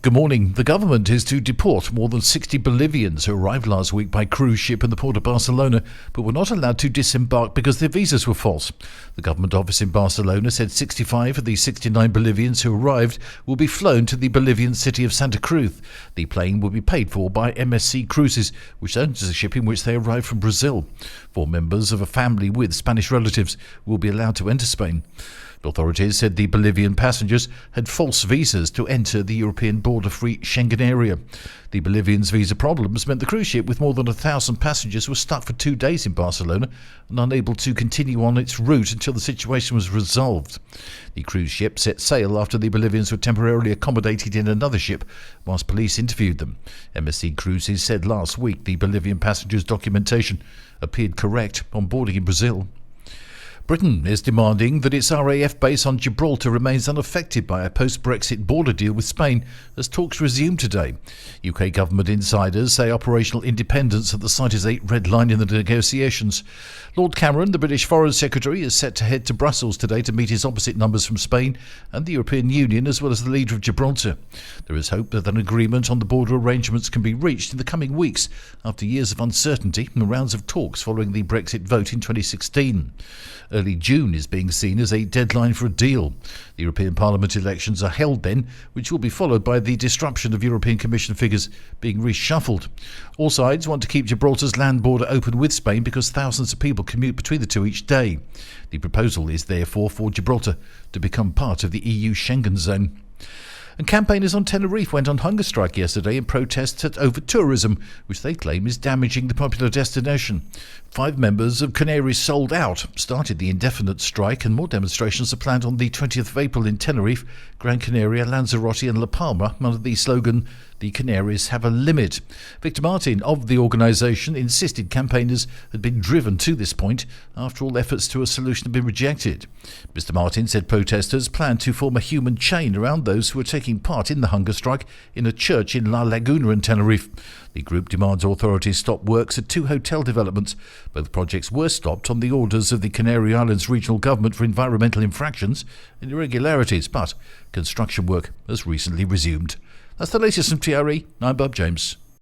Good morning. The government is to deport more than 60 Bolivians who arrived last week by cruise ship in the port of Barcelona but were not allowed to disembark because their visas were false. The government office in Barcelona said 65 of the 69 Bolivians who arrived will be flown to the Bolivian city of Santa Cruz. The plane will be paid for by MSC Cruises, which owns the ship in which they arrived from Brazil. 4 members of a family with Spanish relatives will be allowed to enter Spain. Authorities said the Bolivian passengers had false visas to enter the European border-free Schengen area. The Bolivians' visa problems meant the cruise ship with more than 1,000 passengers was stuck for 2 days in Barcelona and unable to continue on its route until the situation was resolved. The cruise ship set sail after the Bolivians were temporarily accommodated in another ship whilst police interviewed them. MSC Cruises said last week the Bolivian passengers' documentation appeared correct on boarding in Brazil. Britain is demanding that its RAF base on Gibraltar remains unaffected by a post-Brexit border deal with Spain as talks resume today. UK government insiders say operational independence at the site is a red line in the negotiations. Lord Cameron, the British Foreign Secretary, is set to head to Brussels today to meet his opposite numbers from Spain and the European Union, as well as the leader of Gibraltar. There is hope that an agreement on the border arrangements can be reached in the coming weeks after years of uncertainty and rounds of talks following the Brexit vote in 2016. Early June is being seen as a deadline for a deal. The European Parliament elections are held then, which will be followed by the disruption of European Commission figures being reshuffled. All sides want to keep Gibraltar's land border open with Spain because thousands of people commute between the two each day. The proposal is therefore for Gibraltar to become part of the EU Schengen zone. And campaigners on Tenerife went on hunger strike yesterday in protest at over-tourism, which they claim is damaging the popular destination. 5 members of Canaries Sold Out started the indefinite strike, and more demonstrations are planned on the 20th of April in Tenerife, Gran Canaria, Lanzarote and La Palma under the slogan, "The Canaries have a limit." Victor Martin of the organisation insisted campaigners had been driven to this point after all efforts to a solution had been rejected. Mr Martin said protesters plan to form a human chain around those who are taking part in the hunger strike in a church in La Laguna in Tenerife. The group demands authorities stop works at 2 hotel developments. Both projects were stopped on the orders of the Canary Islands Regional Government for environmental infractions and irregularities, but construction work has recently resumed. That's the latest from TRE. I'm Bob James.